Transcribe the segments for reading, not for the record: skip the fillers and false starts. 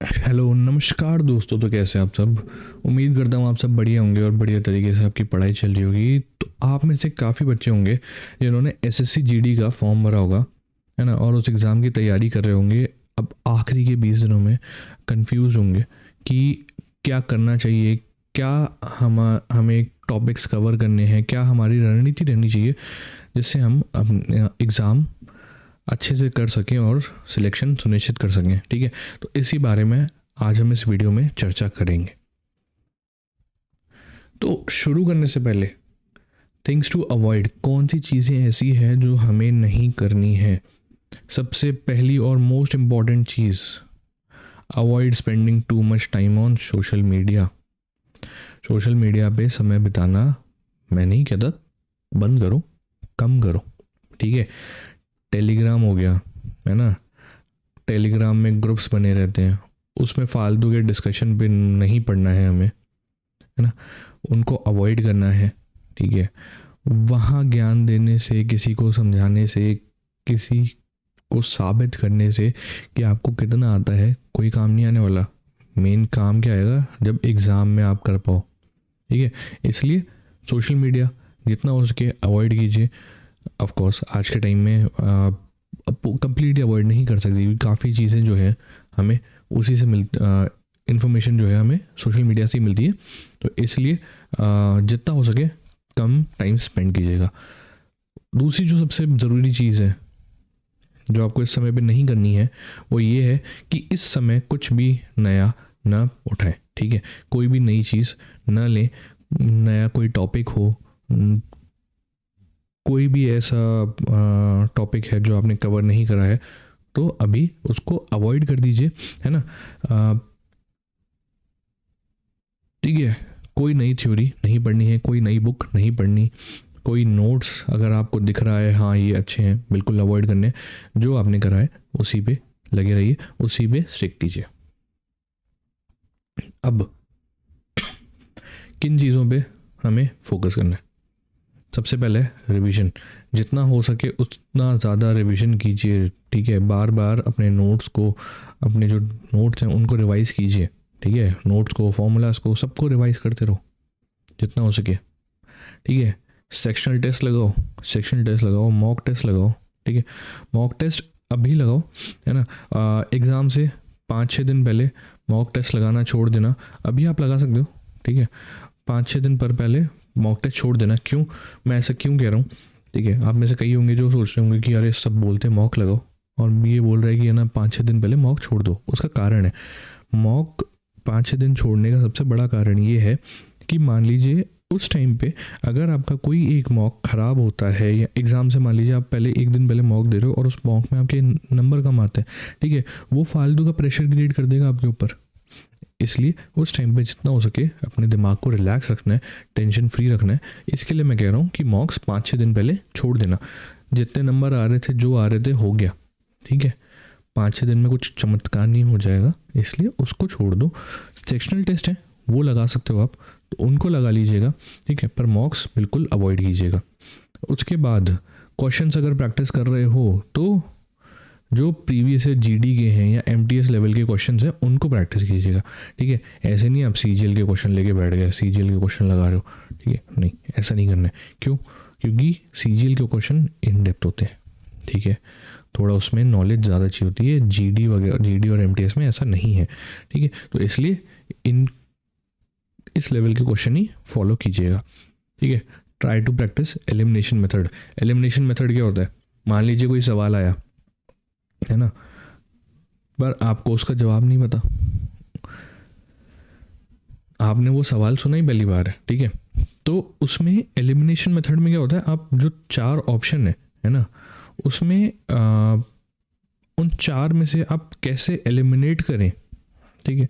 Hello नमस्कार दोस्तों। तो कैसे हैं आप सब? उम्मीद करता हूँ आप सब बढ़िया होंगे और बढ़िया तरीके से आपकी पढ़ाई चल रही होगी। तो आप में से काफ़ी बच्चे होंगे जिन्होंने एसएससी जीडी का फॉर्म भरा होगा, है ना, और उस एग्ज़ाम की तैयारी कर रहे होंगे। अब आखिरी के 20 दिनों में कंफ्यूज होंगे कि क्या करना चाहिए, क्या हमें टॉपिक्स कवर करने हैं, क्या हमारी रणनीति रहनी चाहिए जिससे हम अपने एग्ज़ाम अच्छे से कर सकें और सिलेक्शन सुनिश्चित कर सकें। ठीक है, तो इसी बारे में आज हम इस वीडियो में चर्चा करेंगे। तो शुरू करने से पहले थिंग्स टू अवॉइड, कौन सी चीज़ें ऐसी हैं जो हमें नहीं करनी है। सबसे पहली और most important cheese, avoid spending too much time on social media. Social media पे समय बिताना मैं नहीं कहता बंद करो, कम करो। ठीक है, टेलीग्राम हो गया, है ना, टेलीग्राम में ग्रुप्स बने रहते हैं, उसमें फालतू के डिस्कशन पे नहीं पढ़ना है हमें, है ना, उनको अवॉइड करना है। ठीक है, वहाँ ज्ञान देने से, किसी को समझाने से, किसी को साबित करने से कि आपको कितना आता है कोई काम नहीं आने वाला। मेन काम क्या आएगा जब एग्ज़ाम में आप कर पाओ। ठीक है, इसलिए सोशल मीडिया जितना हो सके अवॉइड कीजिए। ऑफ कोर्स आज के टाइम में कंप्लीटली अवॉइड नहीं कर सकती क्योंकि काफ़ी चीज़ें जो है हमें उसी से इन्फॉर्मेशन जो है हमें सोशल मीडिया से ही मिलती है। तो इसलिए जितना हो सके कम टाइम स्पेंड कीजिएगा। दूसरी जो सबसे ज़रूरी चीज़ है जो आपको इस समय पे नहीं करनी है वो ये है कि इस समय कुछ भी नया ना उठाएं। ठीक है, कोई भी नई चीज़ ना लें, नया कोई टॉपिक हो, कोई भी ऐसा टॉपिक है जो आपने कवर नहीं करा है तो अभी उसको अवॉइड कर दीजिए, है ना। ठीक है, कोई नई थ्योरी नहीं पढ़नी है, कोई नई बुक नहीं पढ़नी, कोई नोट्स अगर आपको दिख रहा है हाँ ये अच्छे हैं बिल्कुल अवॉइड करने हैं। जो आपने करा है उसी पे लगे रहिए, उसी पे स्टिक कीजिए। अब किन चीज़ों पे हमें फोकस करना है? सबसे पहले रिवीजन, जितना हो सके उतना ज़्यादा रिवीजन कीजिए। ठीक है, बार बार अपने नोट्स को, अपने जो नोट्स हैं उनको रिवाइज़ कीजिए। ठीक है, नोट्स को, फॉर्मूलाज को, सबको रिवाइज़ करते रहो जितना हो सके। ठीक है, सेक्शनल टेस्ट लगाओ, सेक्शनल टेस्ट लगाओ, मॉक टेस्ट लगाओ। ठीक है, मॉक टेस्ट अभी लगाओ, है ना। एग्ज़ाम से 5-6 दिन पहले मॉक टेस्ट लगाना छोड़ देना, अभी आप लगा सकते हो। ठीक है, 5-6 दिन पर पहले मॉक टेस्ट छोड़ देना। क्यों, मैं ऐसा क्यों कह रहा हूँ? ठीक है, आप में से कई होंगे जो सोच रहे होंगे कि अरे सब बोलते हैं मॉक लगाओ और ये बोल रहा है कि है ना 5-6 दिन पहले मॉक छोड़ दो। उसका कारण है, मॉक 5-6 दिन छोड़ने का सबसे बड़ा कारण ये है कि मान लीजिए उस टाइम पे अगर आपका कोई एक मॉक ख़राब होता है या एग्ज़ाम से मान लीजिए आप पहले एक दिन पहले मॉक दे रहे हो और उस मॉक में आपके नंबर कम आते हैं, ठीक है, वो फालतू का प्रेशर क्रिएट कर देगा आपके ऊपर। इसलिए उस टाइम पे जितना हो सके अपने दिमाग को रिलैक्स रखना है, टेंशन फ्री रखना है। इसके लिए मैं कह रहा हूँ कि मॉक्स 5-6 दिन पहले छोड़ देना। जितने नंबर आ रहे थे, जो आ रहे थे, हो गया। ठीक है, 5-6 दिन में कुछ चमत्कार नहीं हो जाएगा, इसलिए उसको छोड़ दो। सेक्शनल टेस्ट है वो लगा सकते हो आप, तो उनको लगा लीजिएगा। ठीक है, पर मॉक्स बिल्कुल अवॉइड कीजिएगा। उसके बाद क्वेश्चंस अगर प्रैक्टिस कर रहे हो तो जो प्रीवियस ईयर जीडी के हैं या एमटीएस लेवल के क्वेश्चंस हैं उनको प्रैक्टिस कीजिएगा। ठीक है, ऐसे नहीं आप सीजीएल के क्वेश्चन लेके बैठ गए, सीजीएल के क्वेश्चन लगा रहे हो। ठीक है, नहीं, ऐसा नहीं करना है। क्यों? क्योंकि सीजीएल के क्वेश्चन इन डेप्थ होते हैं। ठीक है, थोड़ा उसमें नॉलेज ज़्यादा चाहिए होती है, जीडी वगैरह, जीडी और एमटीएस में ऐसा नहीं है। ठीक है, तो इसलिए इस लेवल के क्वेश्चन ही फॉलो कीजिएगा। ठीक है, try to practise elimination method. Elimination method क्या होता है? मान लीजिए कोई सवाल आया, है ना, पर आपको उसका जवाब नहीं पता, आपने वो सवाल सुना ही पहली बार है। ठीक है, तो उसमें एलिमिनेशन मेथड में क्या होता है, आप जो 4 ऑप्शन है ना, उसमें उन 4 में से आप कैसे एलिमिनेट करें। ठीक है,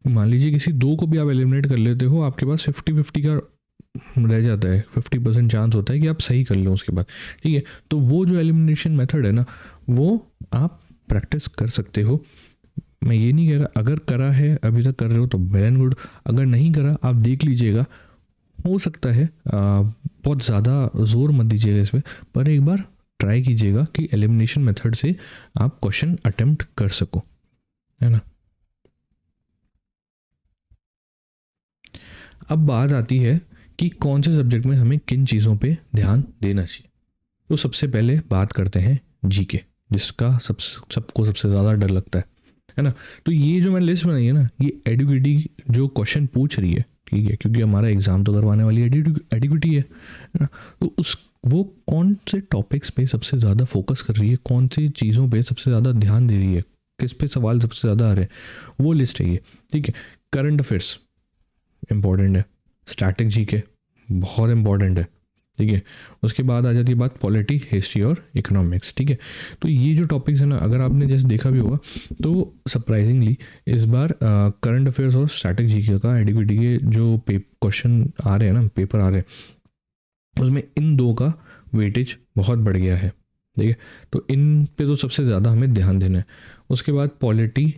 मान लीजिए किसी 2 को भी आप एलिमिनेट कर लेते हो, आपके पास 50-50 का रह जाता है, 50% चांस होता है कि आप सही कर लो उसके बाद। ठीक है, तो वो जो एलिमिनेशन मेथड है ना, वो आप प्रैक्टिस कर सकते हो। मैं ये नहीं कह रहा, अगर करा है अभी तक कर रहे हो तो वेल एंड गुड, अगर नहीं करा आप देख लीजिएगा, हो सकता है बहुत ज़्यादा ज़ोर मत दीजिएगा इसमें, पर एक बार ट्राई कीजिएगा कि एलिमिनेशन मेथड से आप क्वेश्चन अटेम्प्ट कर सको, है ना। अब बात आती है कि कौन से सब्जेक्ट में हमें किन चीज़ों पे ध्यान देना चाहिए। तो सबसे पहले बात करते हैं जीके, जिसका सबको सबसे ज़्यादा डर लगता है ना। तो ये जो मैंने लिस्ट बनाई है ना, ये एडुकेटी जो क्वेश्चन पूछ रही है, ठीक है, क्योंकि हमारा एग्ज़ाम तो करवाने वाली एडुकेटी है ना। तो उस वो कौन से टॉपिक्स पे सबसे ज़्यादा फोकस कर रही है, कौन सी चीज़ों पे सबसे ज़्यादा ध्यान दे रही है, किस पे सवाल सबसे ज़्यादा आ रहे हैं, वो लिस्ट है ये, ठीक है। करंट अफेयर्स इम्पॉर्टेंट है, स्टैटिक जीके बहुत इम्पॉर्टेंट है, ठीक है। उसके बाद आ जाती है बात पॉलिटी, हिस्ट्री और इकोनॉमिक्स, ठीक है। तो ये जो टॉपिक्स है ना, अगर आपने जैसे देखा भी होगा तो सरप्राइजिंगली इस बार करंट अफेयर्स और स्टैटिक जीके का एडुकेटी के जो क्वेश्चन आ रहे हैं ना, पेपर आ रहे हैं, उसमें इन दो का वेटेज बहुत बढ़ गया है, ठीक है। तो इन पे तो सबसे ज़्यादा हमें ध्यान देना है। उसके बाद पॉलिटी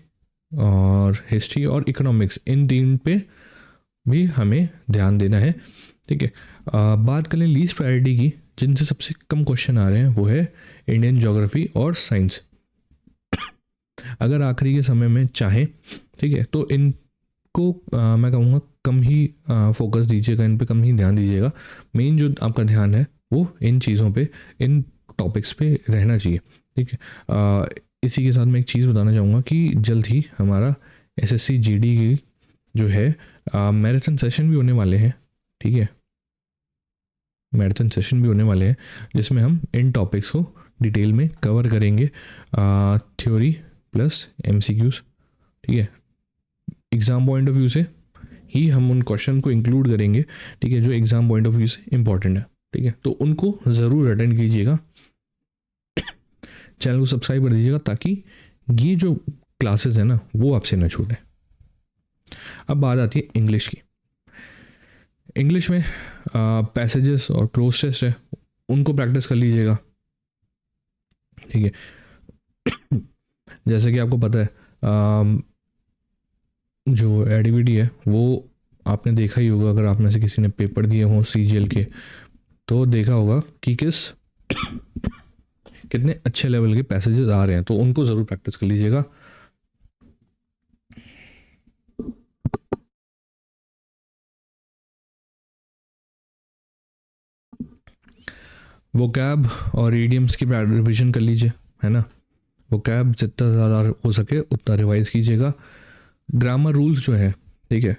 और हिस्ट्री और इकोनॉमिक्स, इन तीन पे भी हमें ध्यान देना है, ठीक है। बात करें लीस्ट प्रायोरिटी की, जिनसे सबसे कम क्वेश्चन आ रहे हैं, वो है इंडियन ज्योग्राफी और साइंस। अगर आखिरी के समय में चाहें, ठीक है, तो इनको मैं कहूँगा कम ही फोकस दीजिएगा, इन पे कम ही ध्यान दीजिएगा। मेन जो आपका ध्यान है वो इन चीज़ों पे, इन टॉपिक्स पे रहना चाहिए, ठीक है। इसी के साथ मैं एक चीज़ बताना चाहूँगा कि जल्द ही हमारा एसएससी जीडी की जो है मैराथन सेशन भी होने वाले हैं, ठीक है। मैराथन सेशन भी होने वाले हैं जिसमें हम इन टॉपिक्स को डिटेल में कवर करेंगे, थ्योरी प्लस एमसीक्यूज, ठीक है। एग्ज़ाम पॉइंट ऑफ व्यू से ही हम उन क्वेश्चन को इंक्लूड करेंगे, ठीक है, जो एग्ज़ाम पॉइंट ऑफ व्यू से इंपॉर्टेंट है, ठीक है। तो उनको ज़रूर अटेंड कीजिएगा, चैनल को सब्सक्राइब कर दीजिएगा ताकि ये जो क्लासेस है ना वो आपसे ना छूटें। अब बात आती है इंग्लिश की। इंग्लिश में पैसेजेस और क्लोज टेस्ट है, उनको प्रैक्टिस कर लीजिएगा, ठीक है। जैसे कि आपको पता है जो एडीवीडी है वो आपने देखा ही होगा, अगर आप में से किसी ने पेपर दिए हों सीजीएल के, तो देखा होगा कि कितने अच्छे लेवल के पैसेजेस आ रहे हैं, तो उनको ज़रूर प्रैक्टिस कर लीजिएगा। वोकैब और ईडियम्स की रिविजन कर लीजिए, है ना। वोकैब जितना ज़्यादा हो सके उतना रिवाइज कीजिएगा। ग्रामर रूल्स जो है, ठीक है,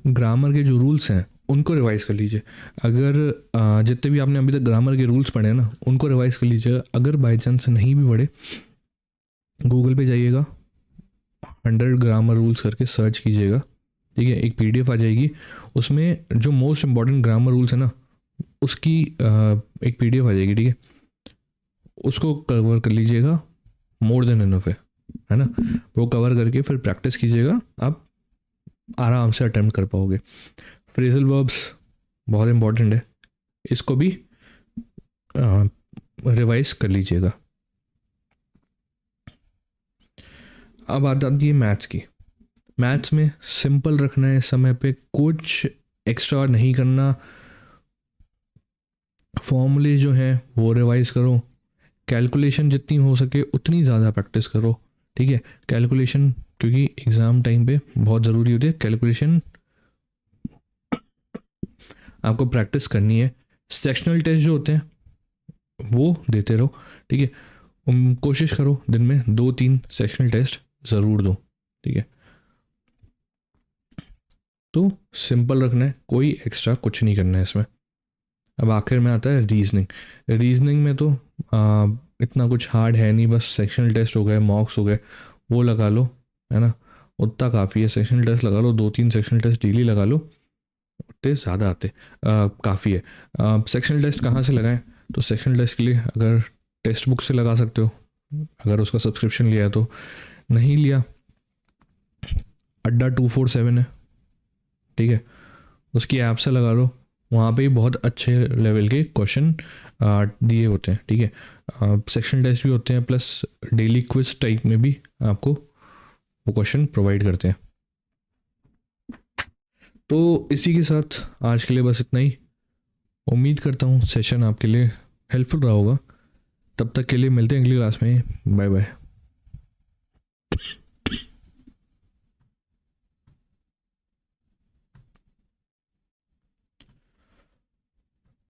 ग्रामर के जो रूल्स हैं उनको रिवाइज कर लीजिए। अगर जितने भी आपने अभी तक ग्रामर के रूल्स पढ़े हैं ना, उनको रिवाइज कर लीजिएगा। अगर बाई चांस नहीं भी पढ़े, गूगल पे जाइएगा, 100 ग्रामर रूल्स करके सर्च कीजिएगा, ठीक है। एक पीडीएफ आ जाएगी, उसमें जो मोस्ट इंपॉर्टेंट ग्रामर रूल्स है ना उसकी एक पीडीएफ आ जाएगी, ठीक है। उसको कवर कर लीजिएगा, मोर देन इनफ है ना। वो कवर करके फिर प्रैक्टिस कीजिएगा, आप आराम से अटेम्प्ट कर पाओगे। फ्रेजल वर्ब्स बहुत इंपॉर्टेंट है, इसको भी रिवाइज कर लीजिएगा। अब बात आती है मैथ्स की। मैथ्स में सिंपल रखना है, समय पे कुछ एक्स्ट्रा नहीं करना, फॉर्मूले जो हैं वो रिवाइज करो, कैलकुलेशन जितनी हो सके उतनी ज़्यादा प्रैक्टिस करो, ठीक है। कैलकुलेशन क्योंकि एग्ज़ाम टाइम पे बहुत ज़रूरी होती है, कैलकुलेशन आपको प्रैक्टिस करनी है। सेक्शनल टेस्ट जो होते हैं वो देते रहो, ठीक है। कोशिश करो दिन में 2-3 सेक्शनल टेस्ट ज़रूर दो, ठीक है। तो सिंपल रखना है, कोई एक्स्ट्रा कुछ नहीं करना है इसमें। अब आखिर में आता है रीजनिंग। रीजनिंग में तो इतना कुछ हार्ड है नहीं, बस सेक्शनल टेस्ट हो गए, मॉक्स हो गए, वो लगा लो, है ना, उतना काफ़ी है। सेक्शनल टेस्ट लगा लो, 2-3 सेक्शनल टेस्ट डेली लगा लो, उतने ज़्यादा आते काफ़ी है। सेक्शनल टेस्ट कहाँ से लगाएं? तो सेक्शनल टेस्ट के लिए अगर टेक्स्ट बुक से लगा सकते हो, अगर उसका सब्सक्रिप्शन लिया है तो। नहीं लिया, अड्डा 247 है, ठीक है, उसकी ऐप से लगा लो, वहाँ पे ही बहुत अच्छे लेवल के क्वेश्चन दिए होते हैं, ठीक है। सेक्शनल टेस्ट भी होते हैं, प्लस डेली क्विज टाइप में भी आपको वो क्वेश्चन प्रोवाइड करते हैं। तो इसी के साथ आज के लिए बस इतना ही। उम्मीद करता हूँ सेशन आपके लिए हेल्पफुल रहा होगा। तब तक के लिए मिलते हैं अगली क्लास में। Bye bye.